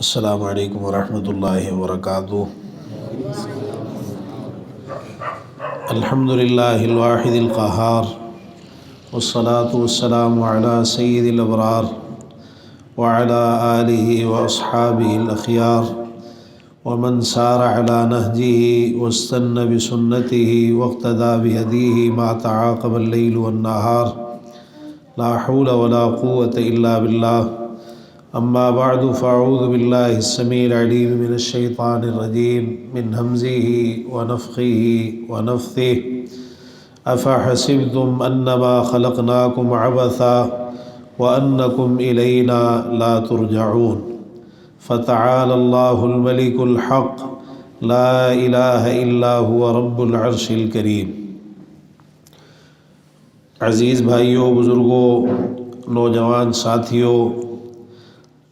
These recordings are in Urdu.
السلام علیکم ورحمۃ اللہ وبرکاتہ۔ الحمد للہ الواحد القہار، والصلاة والسلام علی سید الابرار وعلی آلہ واصحابہ الاخیار ومن سار علی نہجہ واستنى بسنتہ واقتدى بہدیہ ما تعاقب اللیل والنہار، لا حول ولا قوة الا باللہ۔ اما بعد فاعوذ باللہ السمیع العلیم من الشیطان الرجیم من ہمزہ ونفخہ ونفثہ۔ افحسبتم انما خلقناکم عبثا وانکم الینا لا ترجعون، فتعالى اللہ الملک الحق لا الہ الا هو رب العرش الکریم۔ عزیز بھائیوں، بزرگوں، نوجوان ساتھیوں،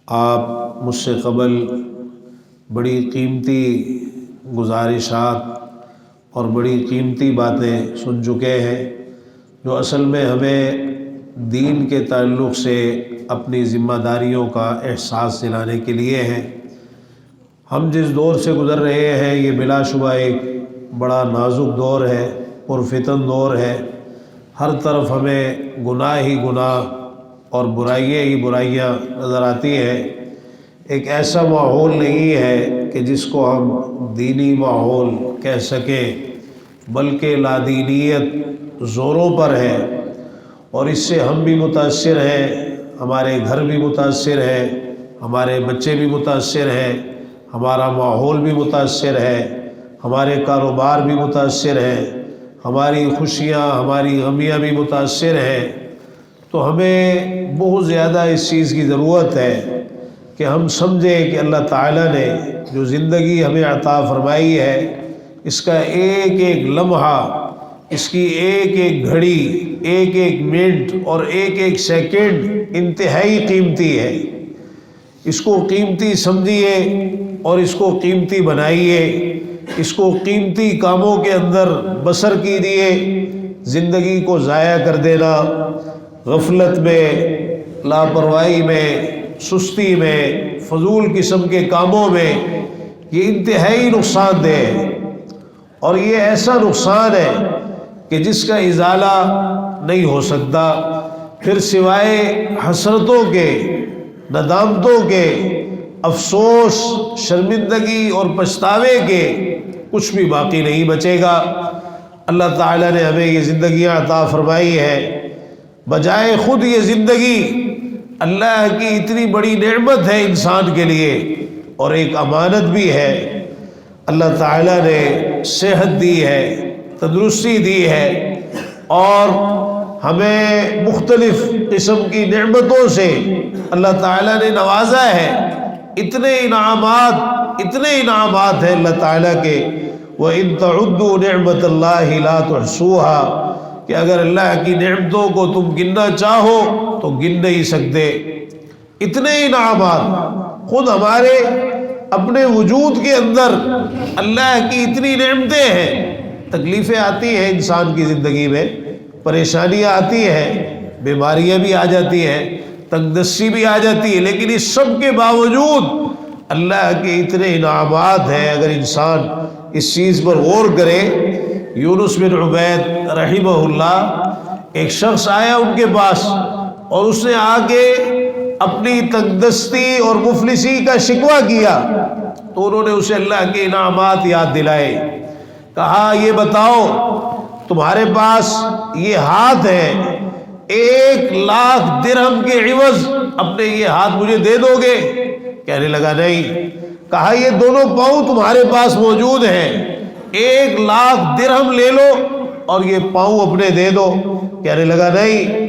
آپ مجھ سے قبل بڑی قیمتی گزارشات اور بڑی قیمتی باتیں سن چکے ہیں، جو اصل میں ہمیں دین کے تعلق سے اپنی ذمہ داریوں کا احساس دلانے کے لیے ہیں۔ ہم جس دور سے گزر رہے ہیں یہ بلا شبہ ایک بڑا نازک دور ہے، پرفتن دور ہے۔ ہر طرف ہمیں گناہ ہی گناہ اور برائیاں ہی برائیاں نظر آتی ہیں۔ ایک ایسا ماحول نہیں ہے کہ جس کو ہم دینی ماحول کہہ سکیں، بلکہ لادینیت زوروں پر ہے، اور اس سے ہم بھی متاثر ہیں، ہمارے گھر بھی متاثر ہیں، ہمارے بچے بھی متاثر ہیں، ہمارا ماحول بھی متاثر ہے، ہمارے کاروبار بھی متاثر ہیں، ہماری خوشیاں ہماری غمیاں بھی متاثر ہیں۔ تو ہمیں بہت زیادہ اس چیز کی ضرورت ہے کہ ہم سمجھیں کہ اللہ تعالیٰ نے جو زندگی ہمیں عطا فرمائی ہے، اس کا ایک ایک لمحہ، اس کی ایک ایک گھڑی، ایک ایک منٹ اور ایک ایک سیکنڈ انتہائی قیمتی ہے۔ اس کو قیمتی سمجھیے اور اس کو قیمتی بنائیے، اس کو قیمتی کاموں کے اندر بسر کیجیے۔ زندگی کو ضائع کر دینا، غفلت میں، لاپرواہی میں، سستی میں، فضول قسم کے کاموں میں، یہ انتہائی نقصان دہ ہے، اور یہ ایسا نقصان ہے کہ جس کا ازالہ نہیں ہو سکتا، پھر سوائے حسرتوں کے، ندامتوں کے، افسوس، شرمندگی اور پچھتاوے کے کچھ بھی باقی نہیں بچے گا۔ اللہ تعالیٰ نے ہمیں یہ زندگیاں عطا فرمائی ہے، بجائے خود یہ زندگی اللہ کی اتنی بڑی نعمت ہے انسان کے لیے، اور ایک امانت بھی ہے۔ اللہ تعالیٰ نے صحت دی ہے، تندرستی دی ہے، اور ہمیں مختلف قسم کی نعمتوں سے اللہ تعالیٰ نے نوازا ہے۔ اتنے انعامات ہیں اللہ تعالیٰ کے، وَإِن تَعُدُّوا نِعْمَةَ اللَّهِ لَا تُحْصُوهَا، کہ اگر اللہ کی نعمتوں کو تم گننا چاہو تو گن نہیں سکتے۔ اتنے انعامات، خود ہمارے اپنے وجود کے اندر اللہ کی اتنی نعمتیں ہیں۔ تکلیفیں آتی ہیں انسان کی زندگی میں، پریشانیاں آتی ہیں، بیماریاں بھی آ جاتی ہیں، تنگ دستی بھی آ جاتی ہے، لیکن اس سب کے باوجود اللہ کے اتنے انعامات ہیں۔ اگر انسان اس چیز پر غور کرے، یونس بن عبید رحمہ اللہ، ایک شخص آیا ان کے پاس، اور اس نے آ کے اپنی تنگ دستی اور مفلسی کا شکوہ کیا، تو انہوں نے اسے اللہ کے انعامات یاد دلائے۔ کہا یہ بتاؤ، تمہارے پاس یہ ہاتھ ہے، 1,00,000 درہم کے عوض اپنے یہ ہاتھ مجھے دے دو گے؟ کہنے لگا نہیں۔ کہا یہ دونوں پاؤں تمہارے پاس موجود ہیں، 1,00,000 درہم لے لو اور یہ پاؤں اپنے دے دو؟ کہنے لگا نہیں۔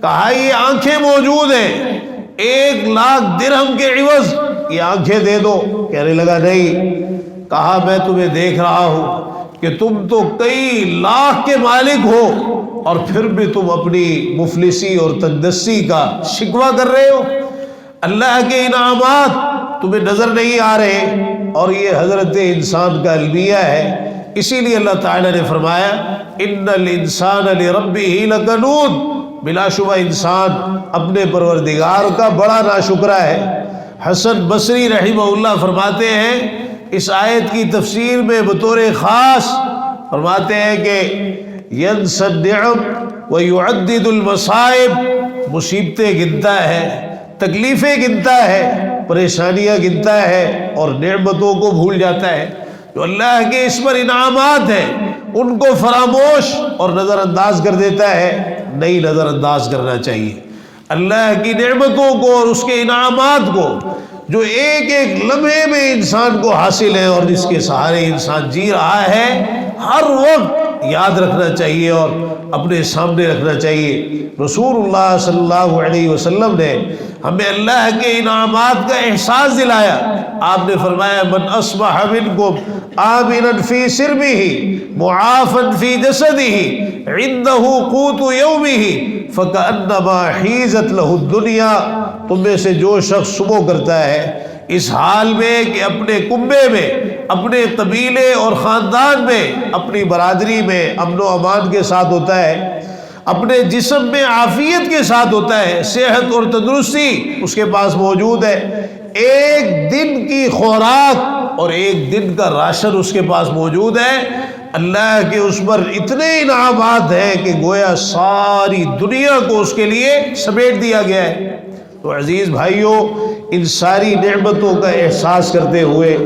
کہا یہ آنکھیں موجود ہیں، 1,00,000 درہم کے عوض یہ آنکھیں دے دو؟ کہنے لگا نہیں۔ کہا میں تمہیں دیکھ رہا ہوں کہ تم تو کئی لاکھ کے مالک ہو، اور پھر بھی تم اپنی مفلسی اور تنگدستی کا شکوہ کر رہے ہو۔ اللہ کے انعامات تمہیں نظر نہیں آ رہے، اور یہ حضرت انسان کا المیہ ہے۔ اسی لیے اللہ تعالیٰ نے فرمایا ان الانسان لربہ لکنود، بلا شبہ انسان اپنے پروردگار کا بڑا ناشکرہ ہے۔ حسن بصری رحمہ اللہ فرماتے ہیں اس آیت کی تفسیر میں بطور خاص فرماتے ہیں کہ ینسی النعم ویعدد المصائب، مصیبتیں گنتا ہے، تکلیفیں گنتا ہے، پریشانیاں گنتا ہے اور نعمتوں کو بھول جاتا ہے۔ جو اللہ کے اس پر انعامات ہیں ان کو فراموش اور نظر انداز کر دیتا ہے، نہیں نظر انداز کرنا چاہیے۔ اللہ کی نعمتوں کو اور اس کے انعامات کو جو ایک ایک لمحے میں انسان کو حاصل ہے اور جس کے سہارے انسان جی رہا ہے، ہر وقت یاد رکھنا چاہیے اور اپنے سامنے رکھنا چاہیے۔ رسول اللہ صلی اللہ علیہ وسلم نے ہمیں اللہ کے انعامات کا احساس دلایا۔ آپ نے فرمایا من اصبح منکم آمنا فی سربہ معافا فی جسدہ عندہ قوت یومہ فکأنما حیزت لہ الدنیا، تم میں سے جو شخص صبح کرتا ہے اس حال میں کہ اپنے کنبے میں، اپنے قبیلے اور خاندان میں، اپنی برادری میں امن و امان کے ساتھ ہوتا ہے، اپنے جسم میں عافیت کے ساتھ ہوتا ہے، صحت اور تندرستی اس کے پاس موجود ہے، ایک دن کی خوراک اور ایک دن کا راشن اس کے پاس موجود ہے، اللہ کے اس پر اتنے انعامات ہیں کہ گویا ساری دنیا کو اس کے لیے سمیٹ دیا گیا ہے۔ تو عزیز بھائیوں، ان ساری نعمتوں کا احساس کرتے ہوئے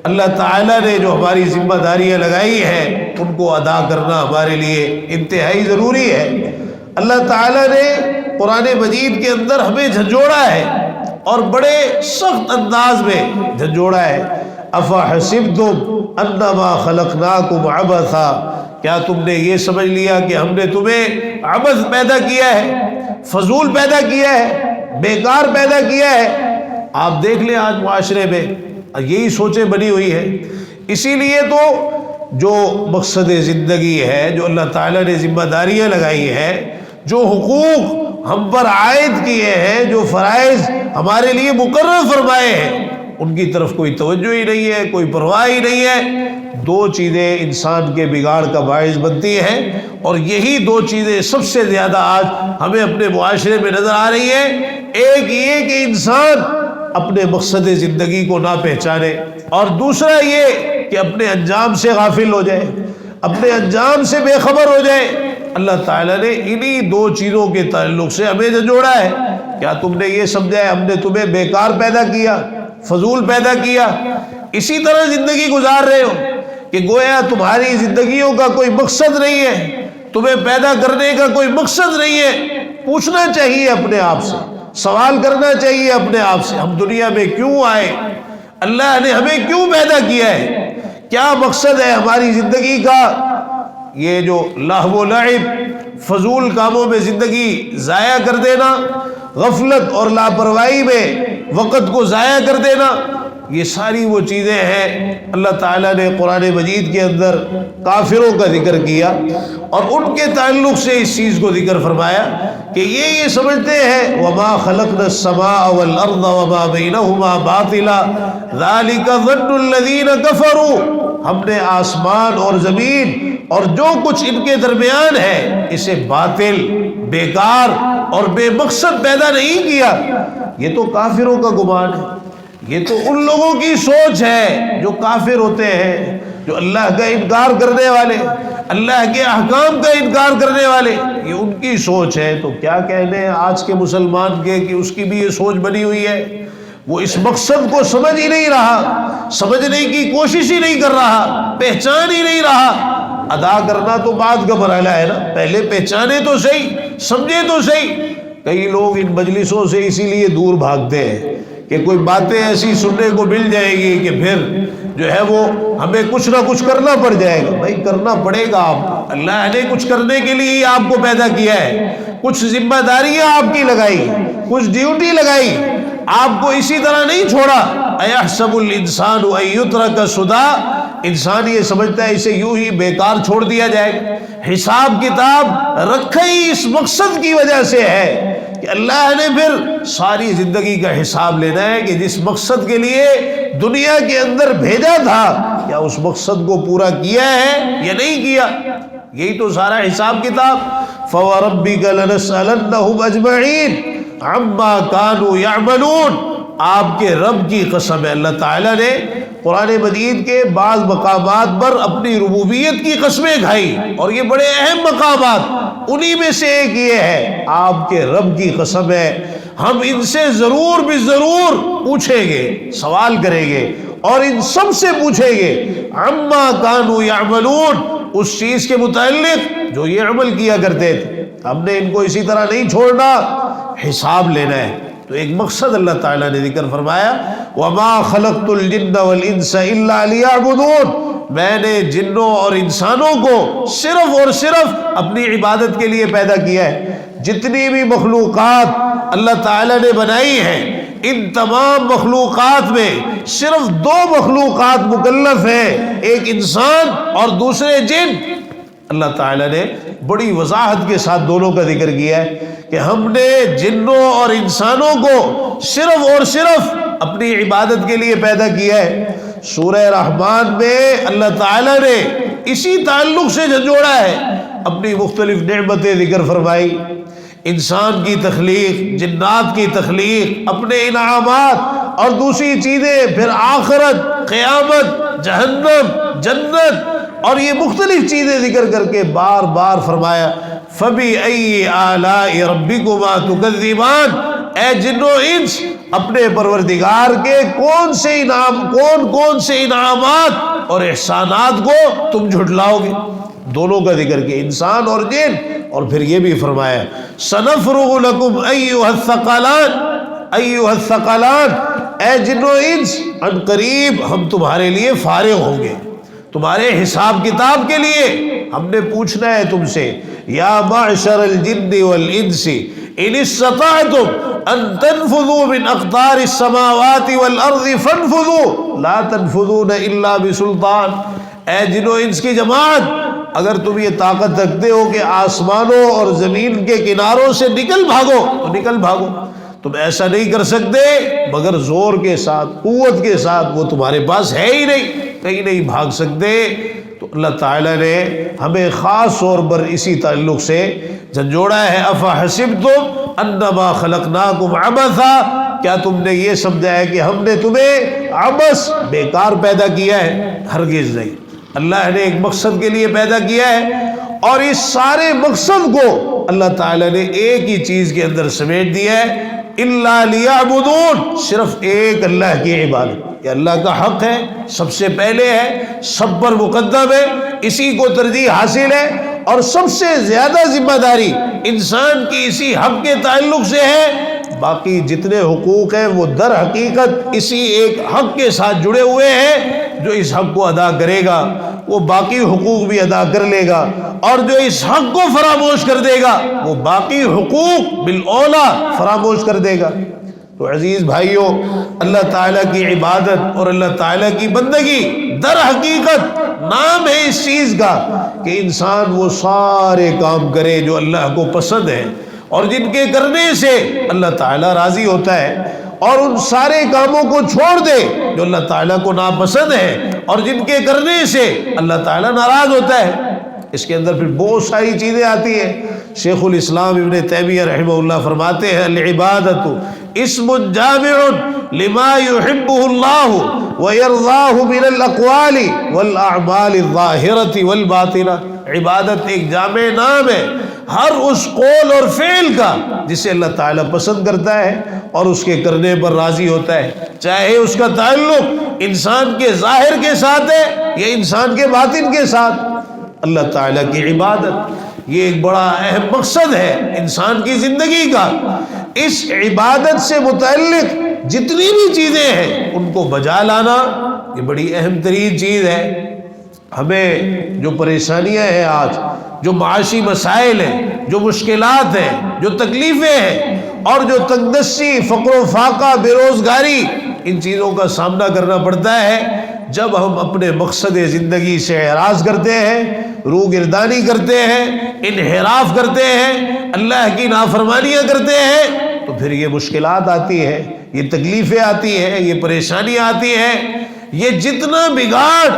اللہ تعالیٰ نے جو ہماری ذمہ داریاں لگائی ہیں ان کو ادا کرنا ہمارے لیے انتہائی ضروری ہے۔ اللہ تعالیٰ نے قرآن مجید کے اندر ہمیں جھنجھوڑا ہے اور بڑے سخت انداز میں جھنجھوڑا ہے۔ افحسبتم انما خلقناکم عبثا، کیا تم نے یہ سمجھ لیا کہ ہم نے تمہیں عبث پیدا کیا ہے، فضول پیدا کیا ہے، بیکار پیدا کیا ہے؟ آپ دیکھ لیں آج معاشرے میں یہی سوچیں بنی ہوئی ہے۔ اسی لیے تو جو مقصد زندگی ہے، جو اللہ تعالیٰ نے ذمہ داریاں لگائی ہیں، جو حقوق ہم پر عائد کیے ہیں، جو فرائض ہمارے لیے مقرر فرمائے ہیں، ان کی طرف کوئی توجہ ہی نہیں ہے، کوئی پرواہ ہی نہیں ہے۔ دو چیزیں انسان کے بگاڑ کا باعث بنتی ہیں اور یہی دو چیزیں سب سے زیادہ آج ہمیں اپنے معاشرے میں نظر آ رہی ہیں۔ ایک یہ کہ انسان اپنے مقصد زندگی کو نہ پہچانے، اور دوسرا یہ کہ اپنے انجام سے غافل ہو جائے، اپنے انجام سے بے خبر ہو جائے۔ اللہ تعالیٰ نے انہی دو چیزوں کے تعلق سے ہمیں جوڑا ہے۔ کیا تم نے یہ سمجھا ہے ہم نے تمہیں بیکار پیدا کیا، فضول پیدا کیا، اسی طرح زندگی گزار رہے ہو کہ گویا تمہاری زندگیوں کا کوئی مقصد نہیں ہے، تمہیں پیدا کرنے کا کوئی مقصد نہیں ہے؟ پوچھنا چاہیے اپنے آپ سے، سوال کرنا چاہیے اپنے آپ سے، ہم دنیا میں کیوں آئے؟ اللہ نے ہمیں کیوں پیدا کیا ہے؟ کیا مقصد ہے ہماری زندگی کا؟ یہ جو لہو و لعب، فضول کاموں میں زندگی ضائع کر دینا، غفلت اور لاپرواہی میں وقت کو ضائع کر دینا، یہ ساری وہ چیزیں ہیں۔ اللہ تعالیٰ نے قرآن مجید کے اندر کافروں کا ذکر کیا اور ان کے تعلق سے اس چیز کو ذکر فرمایا کہ یہ سمجھتے ہیں وَمَا خَلَقْنَا السَّمَاءَ وَالْأَرْضَ وَمَا بَيْنَهُمَا بَاطِلًا ذَلِكَ ظَنُّ الَّذِينَ كَفَرُوا، ہم نے آسمان اور زمین اور جو کچھ ان کے درمیان ہے اسے باطل، بیکار اور بے مقصد پیدا نہیں کیا۔ یہ تو کافروں کا گمان ہے، یہ تو ان لوگوں کی سوچ ہے جو کافر ہوتے ہیں، جو اللہ کا انکار کرنے والے، اللہ کے احکام کا انکار کرنے والے، یہ ان کی سوچ ہے۔ تو کیا کہنے آج کے مسلمان کے کہ اس کی بھی یہ سوچ بنی ہوئی ہے، وہ اس مقصد کو سمجھ ہی نہیں رہا، سمجھنے کی کوشش ہی نہیں کر رہا، پہچان ہی نہیں رہا۔ ادا کرنا تو بعد کا مرحلہ ہے نا، پہلے پہچانے تو صحیح، سمجھے تو صحیح۔ کئی لوگ ان مجلسوں سے اسی لیے دور بھاگتے ہیں کہ کوئی باتیں ایسی سننے کو مل جائے گی کہ پھر جو ہے وہ ہمیں کچھ نہ کچھ کرنا پڑ جائے گا۔ بھائی کرنا پڑے گا، آپ اللہ نے کچھ کرنے کے لیے آپ کو پیدا کیا ہے، کچھ ذمہ داریاں آپ کی لگائی، کچھ ڈیوٹی لگائی، آپ کو اسی طرح نہیں چھوڑا۔ اَيَحْسَبُ الْإِنسَانُ أَن يُتْرَكَ سُدًى، انسان یہ سمجھتا ہے اسے یوں ہی بیکار چھوڑ دیا جائے گا۔ حساب کتاب رکھا ہی اس مقصد کی وجہ سے ہے کہ اللہ نے پھر ساری زندگی کا حساب لینا ہے کہ جس مقصد کے لیے دنیا کے اندر بھیجا تھا کیا اس مقصد کو پورا کیا ہے یا نہیں کیا۔ یہی تو سارا حساب کتاب۔ فَوَرَبِّكَ لَنَسْأَلَنَّهُمْ أَجْمَعِينَ عَمَّا كَانُوا يَعْمَلُونَ، آپ کے رب کی قسم ہے۔ اللہ تعالیٰ نے قرآن مجید کے بعض مقامات پر اپنی ربوبیت کی قسمیں کھائی، اور یہ بڑے اہم مقامات، انہی میں سے ایک یہ ہے، آپ کے رب کی قسم ہے ہم ان سے ضرور بھی ضرور پوچھیں گے، سوال کریں گے، اور ان سب سے پوچھیں گے عما کانوا یعملون، اس چیز کے متعلق جو یہ عمل کیا کرتے تھے۔ ہم نے ان کو اسی طرح نہیں چھوڑنا، حساب لینا ہے۔ تو ایک مقصد اللہ تعالیٰ نے ذکر فرمایا، وما خلقت الجن والانس الا لیعبدون، میں نے جنوں اور انسانوں کو صرف اور صرف اپنی عبادت کے لیے پیدا کیا ہے۔ جتنی بھی مخلوقات اللہ تعالیٰ نے بنائی ہیں، ان تمام مخلوقات میں صرف دو مخلوقات مکلف ہیں، ایک انسان اور دوسرے جن۔ اللہ تعالیٰ نے بڑی وضاحت کے ساتھ دونوں کا ذکر کیا ہے کہ ہم نے جنوں اور انسانوں کو صرف اور صرف اپنی عبادت کے لیے پیدا کیا ہے۔ سورہ رحمان میں اللہ تعالیٰ نے اسی تعلق سے جھنجھوڑا ہے، اپنی مختلف نعمتیں ذکر فرمائی، انسان کی تخلیق، جنات کی تخلیق، اپنے انعامات، اور دوسری چیزیں پھر آخرت، قیامت، جہنم، جنت، اور یہ مختلف چیزیں ذکر کر کے بار بار فرمایا فَبِأَيِّ آلَاءِ رَبِّكُمَا تُكَذِّبَانِ، اے جن و انس اپنے پروردگار کے کون سے انعامات اور احسانات کو تم جھٹلاؤ گے۔ دونوں کا ذکر کیا، انسان اور جن، اور پھر یہ بھی فرمایا سَنَفْرُغُ لَكُمْ أَيُّهَا الثَّقَلَانِ، اے جن و انس ان قریب ہم تمہارے لیے فارغ ہوں گے، تمہارے حساب کتاب کے لیے ہم نے پوچھنا ہے تم سے۔ یا معشر الجن والانس ان استطعتم ان تنفذوا من اقطار السماوات والارض فانفذوا لا تنفذون الا بسلطان، اے جن و انس کی جماعت، اگر تم یہ طاقت رکھتے ہو کہ آسمانوں اور زمین کے کناروں سے نکل بھاگو تو نکل بھاگو، تم ایسا نہیں کر سکتے مگر زور کے ساتھ، قوت کے ساتھ، وہ تمہارے پاس ہے ہی نہیں، کہیں نہیں بھاگ سکتے۔ تو اللہ تعالیٰ نے ہمیں خاص طور پر اسی تعلق سے جھنجھوڑا ہے، افحسبتم انما خلقناکم عبثا، کیا تم نے یہ سمجھا ہے کہ ہم نے تمہیں عبث، بیکار پیدا کیا ہے؟ ہرگز نہیں، اللہ نے ایک مقصد کے لیے پیدا کیا ہے، اور اس سارے مقصد کو اللہ تعالیٰ نے ایک ہی چیز کے اندر سمیٹ دیا ہے، الا لیعبدون، صرف ایک اللہ کی عبادت۔ یہ اللہ کا حق ہے، سب سے پہلے ہے، سب پر مقدم ہے، اسی کو ترجیح حاصل ہے، اور سب سے زیادہ ذمہ داری انسان کی اسی حق کے تعلق سے ہے۔ باقی جتنے حقوق ہیں وہ در حقیقت اسی ایک حق کے ساتھ جڑے ہوئے ہیں، جو اس حق کو ادا کرے گا وہ باقی حقوق بھی ادا کر لے گا، اور جو اس حق کو فراموش کر دے گا وہ باقی حقوق بالاولا فراموش کر دے گا۔ تو عزیز بھائیوں، اللہ تعالیٰ کی عبادت اور اللہ تعالیٰ کی بندگی در حقیقت نام ہے اس چیز کا کہ انسان وہ سارے کام کرے جو اللہ کو پسند ہے، اور جن کے کرنے سے اللہ تعالیٰ راضی ہوتا ہے، اور ان سارے کاموں کو چھوڑ دے جو اللہ تعالیٰ کو ناپسند ہے، اور جن کے کرنے سے اللہ تعالیٰ ناراض ہوتا ہے۔ اس کے اندر پھر بہت ساری چیزیں آتی ہیں۔ شیخ الاسلام ابن تیمیہ رحمہ اللہ فرماتے ہیں العبادت اسم جامع لما يحبه اللہ ويرضاه من الاقوال والاعمال الظاہرة والباطنة، عبادت ایک جامع نام ہے ہر اس قول اور فعل کا جسے اللہ تعالیٰ پسند کرتا ہے اور اس کے کرنے پر راضی ہوتا ہے، چاہے اس کا تعلق انسان کے ظاہر کے ساتھ ہے یا انسان کے باطن کے ساتھ۔ اللہ تعالیٰ کی عبادت یہ ایک بڑا اہم مقصد ہے انسان کی زندگی کا۔ اس عبادت سے متعلق جتنی بھی چیزیں ہیں ان کو بجا لانا یہ بڑی اہم ترین چیز ہے۔ ہمیں جو پریشانیاں ہیں آج، جو معاشی مسائل ہیں، جو مشکلات ہیں، جو تکلیفیں ہیں، اور جو تنگ دستی، فقر و فاقہ، بے روزگاری، ان چیزوں کا سامنا کرنا پڑتا ہے جب ہم اپنے مقصد زندگی سے اعراض کرتے ہیں، روگردانی کرتے ہیں، انحراف کرتے ہیں، اللہ کی نافرمانیاں کرتے ہیں، تو پھر یہ مشکلات آتی ہیں، یہ تکلیفیں آتی ہیں، یہ پریشانیاں آتی ہیں۔ یہ جتنا بگاڑ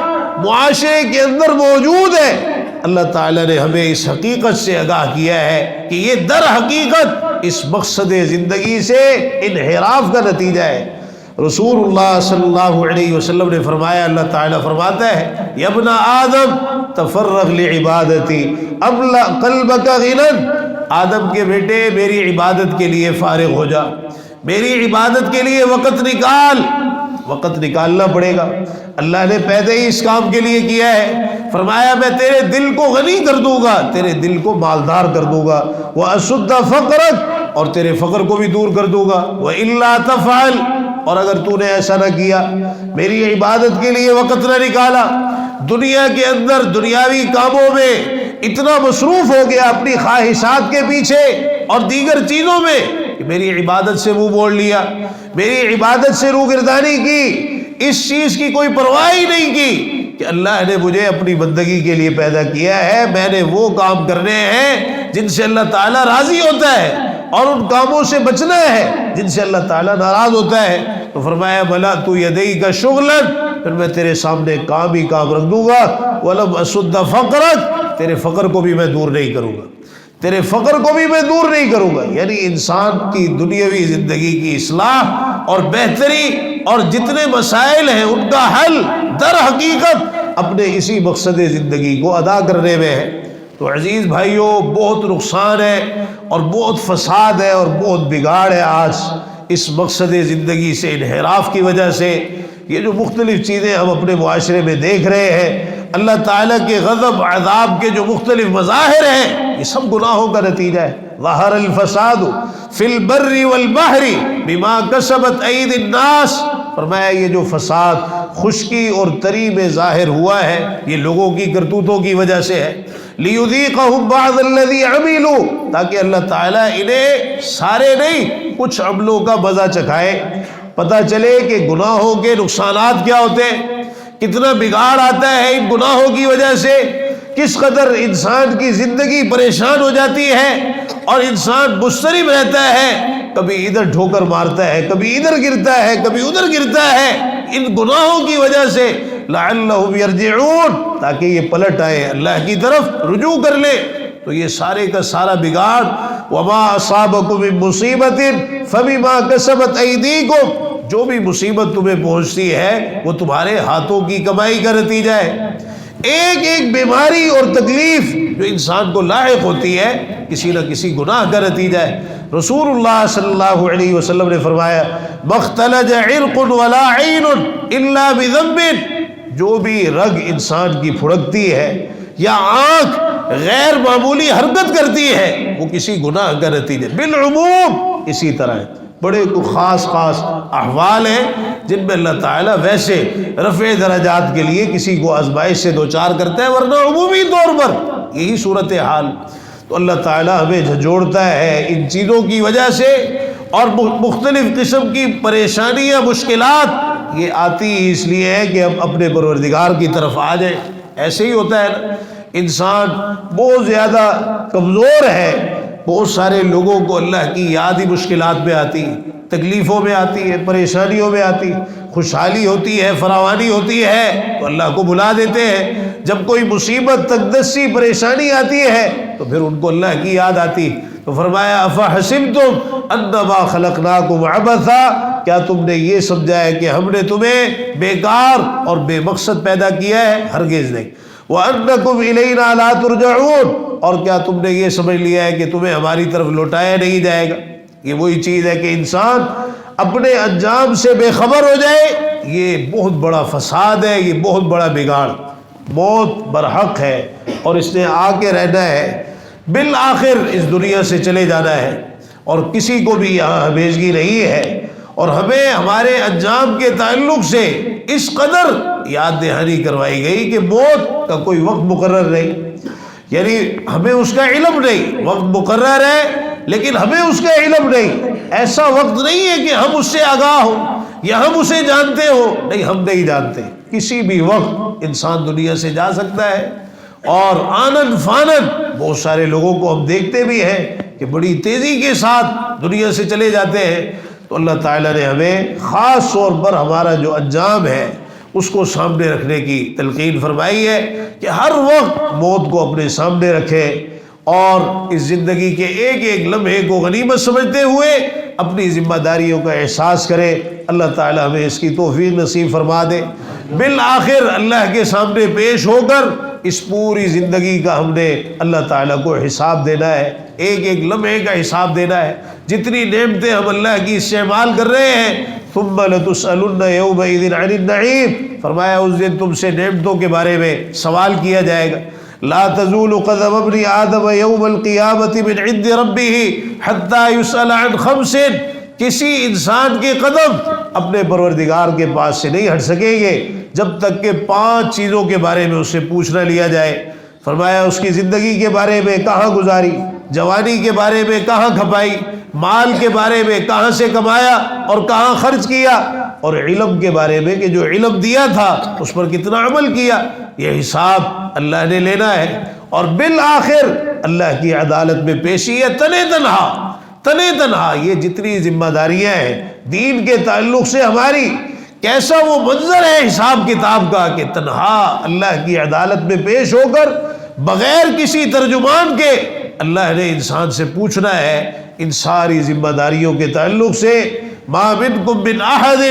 معاشرے کے اندر موجود ہے، اللہ تعالیٰ نے ہمیں اس حقیقت سے آگاہ کیا ہے کہ یہ در حقیقت اس مقصد زندگی سے انحراف کا نتیجہ ہے۔ رسول اللہ صلی اللہ علیہ وسلم نے فرمایا، اللہ تعالیٰ فرماتا ہے یا ابن آدم تفرغ لعبادتی املأ قلبک غنا، آدم کے بیٹے میری عبادت کے لیے فارغ ہو جا، میری عبادت کے لیے وقت نکال، وقت نکالنا پڑے گا۔ اللہ نے پیدا ہی اس کام کے لیے کیا ہے، فرمایا میں تیرے دل کو غنی کر دوں گا، تیرے دل کو مالدار کر دوں گا، وَأَسُدَّ فَقْرَكَ، اور تیرے فقر کو بھی دور کر دوں گا، وَإِلَّا تَفْعَلْ، اور اگر تو نے ایسا نہ کیا، میری عبادت کے لیے وقت نہ نکالا، دنیا کے اندر دنیاوی کاموں میں اتنا مصروف ہو گیا اپنی خواہشات کے پیچھے اور دیگر چیزوں میں کہ میری عبادت سے منہ موڑ لیا، میری عبادت سے روگردانی کی، اس چیز کی کوئی پرواہ ہی نہیں کی کہ اللہ نے مجھے اپنی بندگی کے لیے پیدا کیا ہے، میں نے وہ کام کرنے ہیں جن سے اللہ تعالیٰ راضی ہوتا ہے اور ان کاموں سے بچنا ہے جن سے اللہ تعالیٰ ناراض ہوتا ہے۔ تو فرمایا ملأت یدیک شغلا، پھر میں تیرے سامنے کام ہی کام رکھ دوں گا، ولم اسد فقرک، تیرے فقر کو بھی میں دور نہیں کروں گا، تیرے فقر کو بھی میں دور نہیں کروں گا۔ یعنی انسان کی دنیاوی زندگی کی اصلاح اور بہتری اور جتنے مسائل ہیں ان کا حل در حقیقت اپنے اسی مقصد زندگی کو ادا کرنے میں ہے۔ تو عزیز بھائیوں، بہت نقصان ہے اور بہت فساد ہے اور بہت بگاڑ ہے آج اس مقصد زندگی سے انحراف کی وجہ سے۔ یہ جو مختلف چیزیں ہم اپنے معاشرے میں دیکھ رہے ہیں، اللہ تعالیٰ کے غضب عذاب کے جو مختلف مظاہر ہیں، یہ سب گناہوں کا نتیجہ ہے۔ ظہر الفساد فی البر والبحر بما کسبت ایدی الناس، فرمایا یہ جو فساد خشکی اور تری میں ظاہر ہوا ہے یہ لوگوں کی کرتوتوں کی وجہ سے ہے۔ لیذیقہم بعض الذی عملوا، تاکہ اللہ تعالیٰ انہیں سارے نہیں کچھ عملوں کا مزہ چکھائے، پتہ چلے کہ گناہوں کے نقصانات کیا ہوتے ہیں، کتنا بگاڑ آتا ہے ان گناہوں کی وجہ سے، کس قدر انسان کی زندگی پریشان ہو جاتی ہے اور انسان مضطرب رہتا ہے، کبھی ادھر ٹھوکر مارتا ہے، کبھی ادھر گرتا ہے، کبھی ادھر گرتا ہے ان گناہوں کی وجہ سے۔ لعلہم یرجعون، تاکہ یہ پلٹ آئے، اللہ کی طرف رجوع کر لے۔ تو یہ سارے کا سارا بگاڑ، وما اصابکم من مصیبت فبما کسبت ایدیکم، جو بھی مصیبت تمہیں پہنچتی ہے وہ تمہارے ہاتھوں کی کمائی کا نتیجہ ہے۔ ایک ایک بیماری اور تکلیف جو انسان کو لاحق ہوتی ہے کسی نہ کسی گناہ کا نتیجہ ہے۔ رسول اللہ صلی اللہ علیہ وسلم نے فرمایا مختلج عرق ولا عین الا بذنب، جو بھی رگ انسان کی پھڑکتی ہے یا آنکھ غیر معمولی حرکت کرتی ہے وہ کسی گناہ کا نتیجہ۔ بالعموم اسی طرح ہے، بڑے خاص احوال ہیں جن میں اللہ تعالیٰ ویسے رفع درجات کے لیے کسی کو آزمائش سے دوچار کرتا ہے، ورنہ عمومی طور پر یہی صورتحال۔ تو اللہ تعالیٰ ہمیں جھنجھوڑتا ہے ان چیزوں کی وجہ سے، اور مختلف قسم کی پریشانیاں مشکلات یہ آتی اس لیے ہے کہ ہم اپنے پروردگار کی طرف آ جائیں۔ ایسے ہی ہوتا ہے نا، انسان بہت زیادہ کمزور ہے، بہت سارے لوگوں کو اللہ کی یاد ہی مشکلات میں آتی، تکلیفوں میں آتی ہے، پریشانیوں میں آتی، خوشحالی ہوتی ہے، فراوانی ہوتی ہے تو اللہ کو بلا دیتے ہیں، جب کوئی مصیبت تکدسی پریشانی آتی ہے تو پھر ان کو اللہ کی یاد آتی۔ تو فرمایا افحسبتم انما خلقناکم عبثا، کیا تم نے یہ سمجھا ہے کہ ہم نے تمہیں بیکار اور بے مقصد پیدا کیا ہے؟ ہرگز نہیں۔ وَأَنَّكُمْ إِلَيْنَا لَا تُرْجَعُونَ، اور کیا تم نے یہ سمجھ لیا ہے کہ تمہیں ہماری طرف لوٹایا نہیں جائے گا؟ یہ وہی چیز ہے کہ انسان اپنے انجام سے بے خبر ہو جائے، یہ بہت بڑا فساد ہے، یہ بہت بڑا بگاڑ، موت برحق ہے اور اس نے آ کے رہنا ہے، بالآخر اس دنیا سے چلے جانا ہے اور کسی کو بھی یہاں ہمیشگی نہیں ہے۔ اور ہمیں ہمارے انجام کے تعلق سے اس قدر یاد دہانی کروائی گئی کہ موت کا کوئی وقت مقرر نہیں، یعنی ہمیں اس کا علم نہیں، وقت مقرر ہے لیکن ہمیں اس کا علم نہیں، ایسا وقت نہیں ہے کہ ہم اس سے آگاہ ہوں یا ہم اسے جانتے ہو، نہیں، ہم نہیں جانتے، کسی بھی وقت انسان دنیا سے جا سکتا ہے۔ اور آنن فانن بہت سارے لوگوں کو ہم دیکھتے بھی ہیں کہ بڑی تیزی کے ساتھ دنیا سے چلے جاتے ہیں۔ تو اللہ تعالیٰ نے ہمیں خاص طور پر ہمارا جو انجام ہے اس کو سامنے رکھنے کی تلقین فرمائی ہے کہ ہر وقت موت کو اپنے سامنے رکھے اور اس زندگی کے ایک ایک لمحے کو غنیمت سمجھتے ہوئے اپنی ذمہ داریوں کا احساس کریں۔ اللہ تعالی ہمیں اس کی توفیق نصیب فرما دے۔ بالآخر اللہ کے سامنے پیش ہو کر اس پوری زندگی کا ہم نے اللہ تعالیٰ کو حساب دینا ہے، ایک ایک لمحے کا حساب دینا ہے۔ جتنی نعمتیں ہم اللہ کی استعمال کر رہے ہیں، ثم لتسألن یومئذ عن النعیم، فرمایا اس دن تم سے نعمتوں کے بارے میں سوال کیا جائے گا۔ لا تزول قدم ابن آدم یوم القیامت من عند ربہ حتی یسأل عن خمس، کسی انسان کے قدم اپنے پروردگار کے پاس سے نہیں ہٹ سکیں گے جب تک کہ 5 چیزوں کے بارے میں اس سے پوچھنا لیا جائے۔ فرمایا اس کی زندگی کے بارے میں کہاں گزاری، جوانی کے بارے میں کہاں کھپائی، مال کے بارے میں کہاں سے کمایا اور کہاں خرچ کیا، اور علم کے بارے میں کہ جو علم دیا تھا اس پر کتنا عمل کیا۔ یہ حساب اللہ نے لینا ہے، اور بالآخر اللہ کی عدالت میں پیشی ہے تنے تنہا۔ یہ جتنی ذمہ داریاں ہیں دین کے تعلق سے ہماری، کیسا وہ منظر ہے حساب کتاب کا کہ تنہا اللہ کی عدالت میں پیش ہو کر بغیر کسی ترجمان کے اللہ نے انسان سے پوچھنا ہے ان ساری ذمہ داریوں کے تعلق سے۔ ما منکم من احد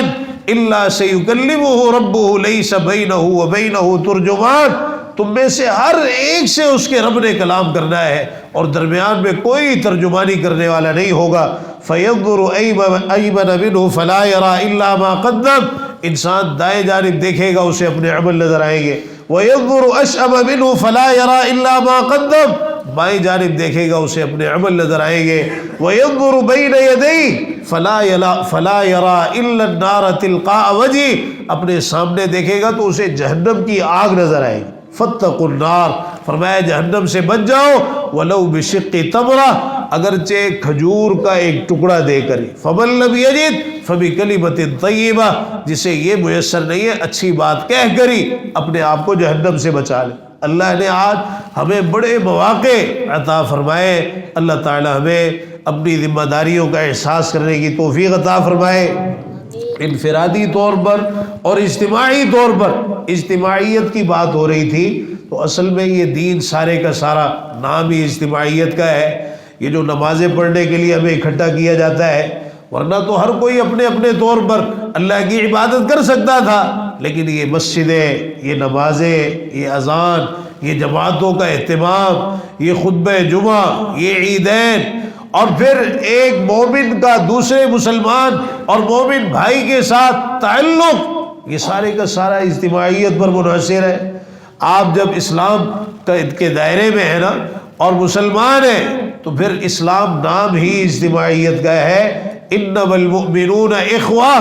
الا سیکلمہ ربہ لیس بینہ وبینہ ترجمان، تم میں سے ہر ایک سے اس کے رب نے کلام کرنا ہے اور درمیان میں کوئی ترجمانی کرنے والا نہیں ہوگا۔ فینظر ایمن منہ فلا یری الا ما قدم، انسان دائیں جانب دیکھے گا اسے اپنے عمل نظر آئیں گے۔ وینظر اشأم منہ فلا یری الا ما قدم، بائیں جانب دیکھے گا اسے اپنے عمل نظر آئیں گے۔ وینظر بین یدیہ فلا یری الا النار تلقاء وجہ، اپنے سامنے دیکھے گا تو اسے جہنم کی آگ نظر آئے گی۔ فاتقوا النار، فرمایا جہنم سے بچ جاؤ، ولو بشق تمرہ، اگرچہ کھجور کا ایک ٹکڑا دے کر۔ فمن لم یجد فبکلمۃ طیبہ، جسے یہ میسر نہیں ہے اچھی بات کہہ کری اپنے آپ کو جہنم سے بچا لے۔ اللہ نے آج ہمیں بڑے مواقع عطا فرمائے، اللہ تعالی ہمیں اپنی ذمہ داریوں کا احساس کرنے کی توفیق عطا فرمائے۔ انفرادی طور پر اور اجتماعی طور پر، اجتماعیت کی بات ہو رہی تھی تو اصل میں یہ دین سارے کا سارا نام ہی اجتماعیت کا ہے۔ یہ جو نمازیں پڑھنے کے لیے ہمیں اکٹھا کیا جاتا ہے، ورنہ تو ہر کوئی اپنے اپنے طور پر اللہ کی عبادت کر سکتا تھا، لیکن یہ مسجدیں، یہ نمازیں، یہ اذان، یہ جماعتوں کا اہتمام، یہ خطبہ جمعہ، یہ عیدین، اور پھر ایک مومن کا دوسرے مسلمان اور مومن بھائی کے ساتھ تعلق، یہ سارے کا سارا اجتماعیت پر منحصر ہے۔ آپ جب اسلام کے دائرے میں ہیں نا اور مسلمان ہیں تو پھر اسلام نام ہی اجتماعیت کا ہے۔ انما المؤمنون اخوہ،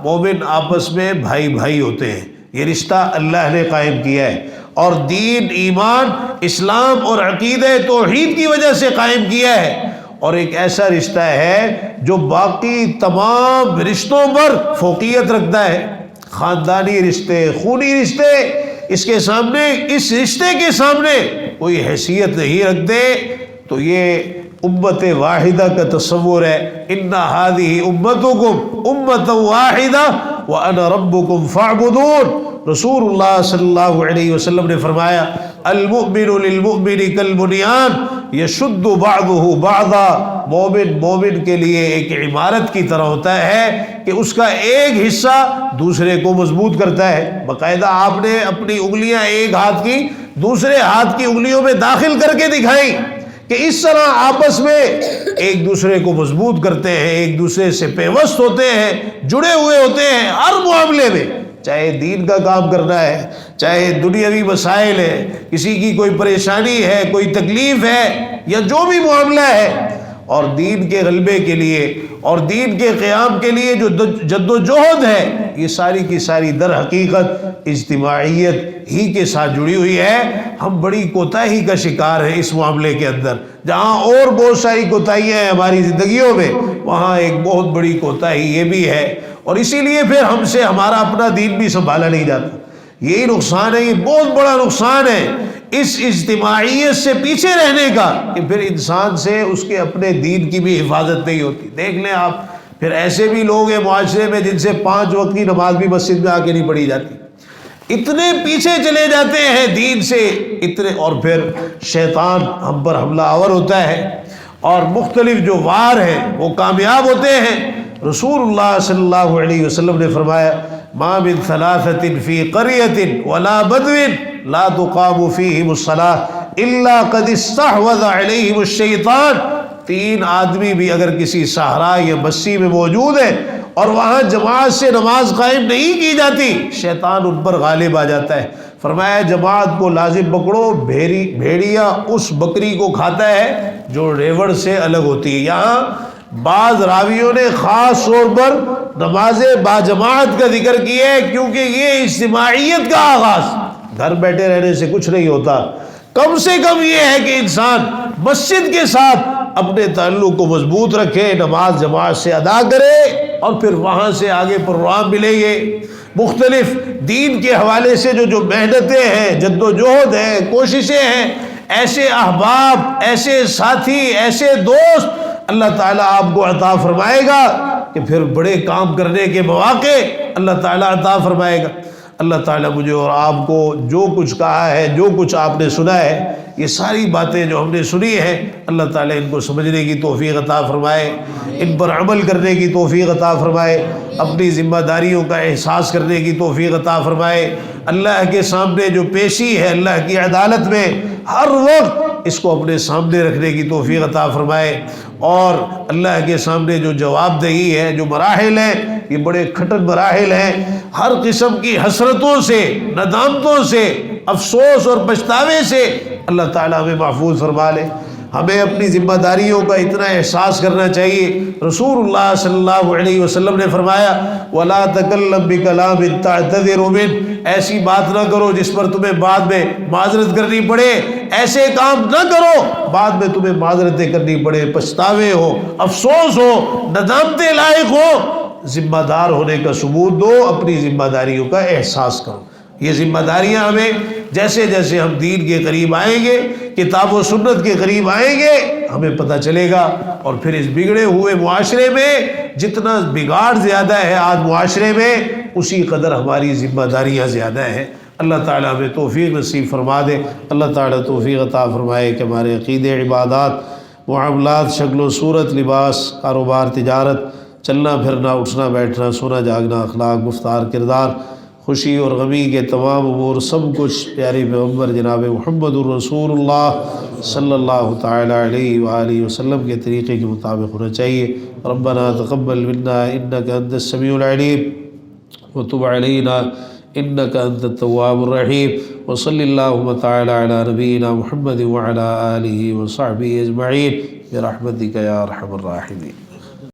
مومن آپس میں بھائی بھائی ہوتے ہیں، یہ رشتہ اللہ نے قائم کیا ہے، اور دین، ایمان، اسلام اور عقیدہ توحید کی وجہ سے قائم کیا ہے، اور ایک ایسا رشتہ ہے جو باقی تمام رشتوں پر فوقیت رکھتا ہے۔ خاندانی رشتے، خونی رشتے، اس کے سامنے، اس رشتے کے سامنے کوئی حیثیت نہیں رکھتے۔ تو یہ امت واحدہ کا تصور ہے۔ ان هذه امتکم امۃ واحدہ وانا ربکم فاعبدون، رسول اللہ صلی اللہ علیہ وسلم نے فرمایا المؤمن للمؤمن کالبنیان یشد بعضہ بعضا، مومن مومن کے لیے ایک عمارت کی طرح ہوتا ہے کہ اس کا ایک حصہ دوسرے کو مضبوط کرتا ہے۔ باقاعدہ آپ نے اپنی انگلیاں ایک ہاتھ کی دوسرے ہاتھ کی انگلیوں میں داخل کر کے دکھائی کہ اس طرح آپس میں ایک دوسرے کو مضبوط کرتے ہیں، ایک دوسرے سے پیوست ہوتے ہیں، جڑے ہوئے ہوتے ہیں ہر معاملے میں، چاہے دین کا کام کرنا ہے، چاہے دنیاوی مسائل ہے، کسی کی کوئی پریشانی ہے، کوئی تکلیف ہے، یا جو بھی معاملہ ہے، اور دین کے غلبے کے لیے اور دین کے قیام کے لیے جو جد و جہد ہے، یہ ساری کی ساری در حقیقت اجتماعیت ہی کے ساتھ جڑی ہوئی ہے۔ ہم بڑی کوتاہی کا شکار ہیں اس معاملے کے اندر، جہاں اور بہت ساری کوتاہیاں ہیں ہماری زندگیوں میں، وہاں ایک بہت بڑی کوتاہی یہ بھی ہے، اور اسی لیے پھر ہم سے ہمارا اپنا دین بھی سنبھالا نہیں جاتا۔ یہی نقصان ہے، یہ بہت بڑا نقصان ہے اس اجتماعیت سے پیچھے رہنے کا، کہ پھر انسان سے اس کے اپنے دین کی بھی حفاظت نہیں ہوتی۔ دیکھ لیں آپ، پھر ایسے بھی لوگ ہیں معاشرے میں جن سے 5 وقت کی نماز بھی مسجد میں آ کے نہیں پڑھی جاتی، اتنے پیچھے چلے جاتے ہیں دین سے اتنے، اور پھر شیطان ہم پر حملہ آور ہوتا ہے، اور مختلف جو وار ہیں وہ کامیاب ہوتے ہیں۔ رسول اللہ صلی اللہ علیہ وسلم نے فرمایا ما من ثلاثۃ فی قریۃ ولا بدو لا تقام فیہم الصلاۃ الا قد استحوذ علیہم الشیطان، 3 آدمی بھی اگر کسی صحرا یا بستی میں موجود ہیں اور وہاں جماعت سے نماز قائم نہیں کی جاتی، شیطان ان پر غالب آ جاتا ہے۔ فرمایا جماعت کو لازم پکڑو، بھیڑیا اس بکری کو کھاتا ہے جو ریوڑ سے الگ ہوتی ہے۔ یہاں بعض راویوں نے خاص طور پر نماز باجماعت کا ذکر کیا ہے، کیونکہ یہ اجتماعیت کا آغاز، گھر بیٹھے رہنے سے کچھ نہیں ہوتا۔ کم سے کم یہ ہے کہ انسان مسجد کے ساتھ اپنے تعلق کو مضبوط رکھے، نماز جماعت سے ادا کرے، اور پھر وہاں سے آگے پروگرام ملیں گے۔ مختلف دین کے حوالے سے جو محنتیں ہیں، جد و جہد ہیں، کوششیں ہیں، ایسے احباب، ایسے ساتھی، ایسے دوست اللہ تعالیٰ آپ کو عطا فرمائے گا کہ پھر بڑے کام کرنے کے مواقع اللہ تعالیٰ عطا فرمائے گا۔ اللہ تعالیٰ مجھے اور آپ کو جو کچھ کہا ہے، جو کچھ آپ نے سنا ہے، یہ ساری باتیں جو ہم نے سنی ہیں، اللہ تعالیٰ ان کو سمجھنے کی توفیق عطا فرمائے، ان پر عمل کرنے کی توفیق عطا فرمائے، اپنی ذمہ داریوں کا احساس کرنے کی توفیق عطا فرمائے۔ اللہ کے سامنے جو پیشی ہے اللہ کی عدالت میں، ہر وقت اس کو اپنے سامنے رکھنے کی توفیق عطا فرمائے، اور اللہ کے سامنے جو جواب دہی ہے، جو مراحل ہیں، یہ بڑے کھٹن مراحل ہیں، ہر قسم کی حسرتوں سے، ندامتوں سے، افسوس اور پچھتاوے سے اللہ تعالیٰ ہمیں محفوظ فرما لے۔ ہمیں اپنی ذمہ داریوں کا اتنا احساس کرنا چاہیے۔ رسول اللہ صلی اللہ علیہ وسلم نے فرمایا وَلَا تَكَلَّمْ بِكَلَامٍ تَعْتَذِرُ مِنْهُ، ایسی بات نہ کرو جس پر تمہیں بعد میں معذرت کرنی پڑے، ایسے کام نہ کرو بعد میں تمہیں معذرتیں کرنی پڑے، پچھتاوے ہو، افسوس ہو، ندامتیں لائق ہو۔ ذمہ دار ہونے کا ثبوت دو، اپنی ذمہ داریوں کا احساس کرو۔ یہ ذمہ داریاں ہمیں جیسے جیسے ہم دین کے قریب آئیں گے، کتاب و سنت کے قریب آئیں گے، ہمیں پتہ چلے گا، اور پھر اس بگڑے ہوئے معاشرے میں جتنا بگاڑ زیادہ ہے آج معاشرے میں، اسی قدر ہماری ذمہ داریاں زیادہ ہیں۔ اللہ تعالیٰ ہمیں توفیق نصیب فرما دے۔ اللہ تعالیٰ توفیق عطا فرمائے کہ ہمارے عقیدے، عبادات، معاملات، شکل و صورت، لباس، کاروبار، تجارت، چلنا پھرنا، اٹھنا بیٹھنا، سونا جاگنا، اخلاق، گفتار، کردار، خوشی اور غمی کے تمام امور، سب کچھ پیارے پیغمبر جناب محمد الرسول اللہ صلی اللہ تعالی علیہ وآلہ وسلم کے طریقے کے مطابق ہونا چاہیے۔ ربنا تقبل منا انک انت السمیع العلیم وتب علینا انک انت التواب الرحیم، وصلی اللہم تعالی علی نبینا محمد وعلی آلہ وصحبہ اجمعین برحمتک یا ارحم الراحمین۔